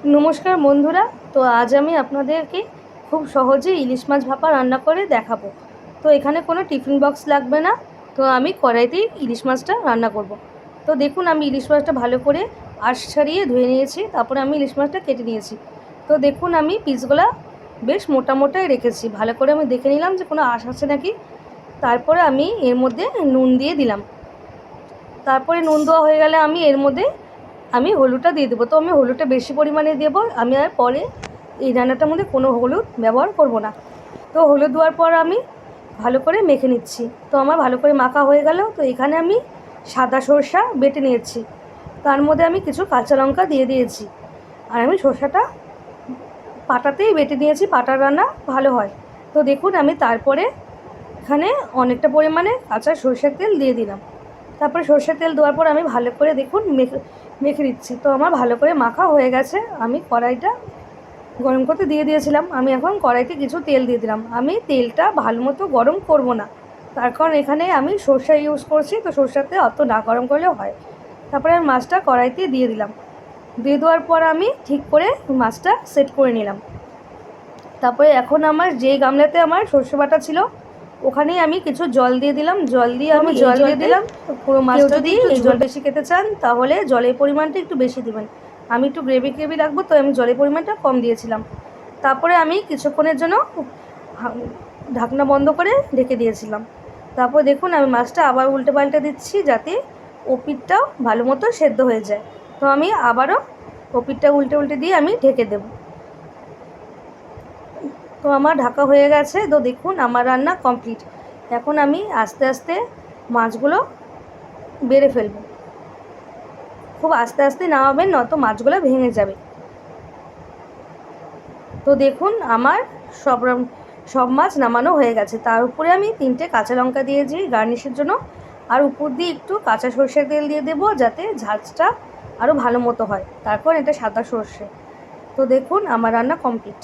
নমস্কার বন্ধুরা। তো আজ আমি আপনাদেরকে খুব সহজে ইলিশ মাছ ভাপা রান্না করে দেখাবো। তো এখানে কোনো টিফিন বক্স লাগবে না। তো আমি কড়াইতেই ইলিশ মাছটা রান্না করব। তো দেখুন, আমি ইলিশ মাছটা ভালো করে আঁশ ছাড়িয়ে ধুয়ে নিয়েছি। তারপরে আমি ইলিশ মাছটা কেটে নিয়েছি। তো দেখুন, আমি পিসগুলো বেশ মোটা মোটাই রেখেছি। ভালো করে আমি দেখে নিলাম যে কোনো আঁশ আছে নাকি। তারপরে আমি এর মধ্যে নুন দিয়ে দিলাম। তারপরে নুন দেওয়া হয়ে গেলে আমি হলুদটা দিয়ে দেবো। তো আমি হলুদটা বেশি পরিমাণে দেবো। আমি আর পরে এই রান্নাটার মধ্যে কোনো হলুদ ব্যবহার করব না। তো হলুদ দেওয়ার পর আমি ভালো করে মেখে নিচ্ছি। তো আমার ভালো করে মাখা হয়ে গেল। তো এখানে আমি সাদা সরষা বেটে নিয়েছি। তার মধ্যে আমি কিছু কাঁচা লঙ্কা দিয়ে দিয়েছি। আর আমি সরষাটা পাটাতেই বেটে নিয়েছি। পাটার রান্না ভালো হয়। তো দেখুন, আমি তারপরে এখানে অনেকটা পরিমাণে কাঁচা সরষের তেল দিয়ে দিলাম। তারপরে সরষের তেল দেওয়ার পর আমি ভালো করে দেখুন মেখে দিচ্ছি। তো আমার ভালো করে মাখা হয়ে গেছে। আমি কড়াইটা গরম করতে দিয়ে দিয়েছিলাম। আমি এখন কড়াইতে কিছু তেল দিয়ে দিলাম। আমি তেলটা ভালো মতো গরম করব না, তার কারণ এখানে আমি সরষে ইউজ করছি। তো সরষের তেল অত না গরম করলেও হয়। তারপরে আমি মাছটা কড়াইতে দিয়ে দিলাম। দিয়ে দেওয়ার পর আমি ঠিক করে মাছটা সেট করে নিলাম। তারপরে এখন আমার যেই গামলাতে আমার সরষে বাটা ছিল, ওখানেই আমি কিছু জল দিয়ে দিলাম। জল দিয়ে দিলাম পুরো মাছটা দিয়ে। এই জল বেশি খেতে চান তাহলে জলের পরিমাণটা একটু বেশি দেবেন। আমি একটু গ্রেভি রাখবো, তো আমি জলের পরিমাণটা কম দিয়েছিলাম। তারপরে আমি কিছুক্ষণের জন্য ঢাকনা বন্ধ করে ঢেকে দিয়েছিলাম। তারপর দেখুন, আমি মাছটা আবার উল্টে পাল্টে দিচ্ছি যাতে ওপিঠটাও ভালো মতো সেদ্ধ হয়ে যায়। তো আমি আবারও ওপিঠটা উল্টে দিয়ে আমি ঢেকে দেবো। তো আমার ঢাকা হয়ে গেছে। তো দেখুন, আমার রান্না কমপ্লিট। এখন আমি আস্তে আস্তে মাছগুলো বেড়ে ফেলব। খুব আস্তে আস্তে নামাবেন, নয়তো মাছগুলো ভেঙে যাবে। তো দেখুন, আমার সব মাছ নামানো হয়ে গেছে। তার উপরে আমি 3টে কাঁচা লঙ্কা দিয়েছি গার্নিশের জন্য। আর উপর দিয়ে একটু কাঁচা সরষের তেল দিয়ে দেবো যাতে ঝাঁঝটা আরও ভালো মতো হয়। তারপর এটা সাদা সর্ষে। তো দেখুন, আমার রান্না কমপ্লিট।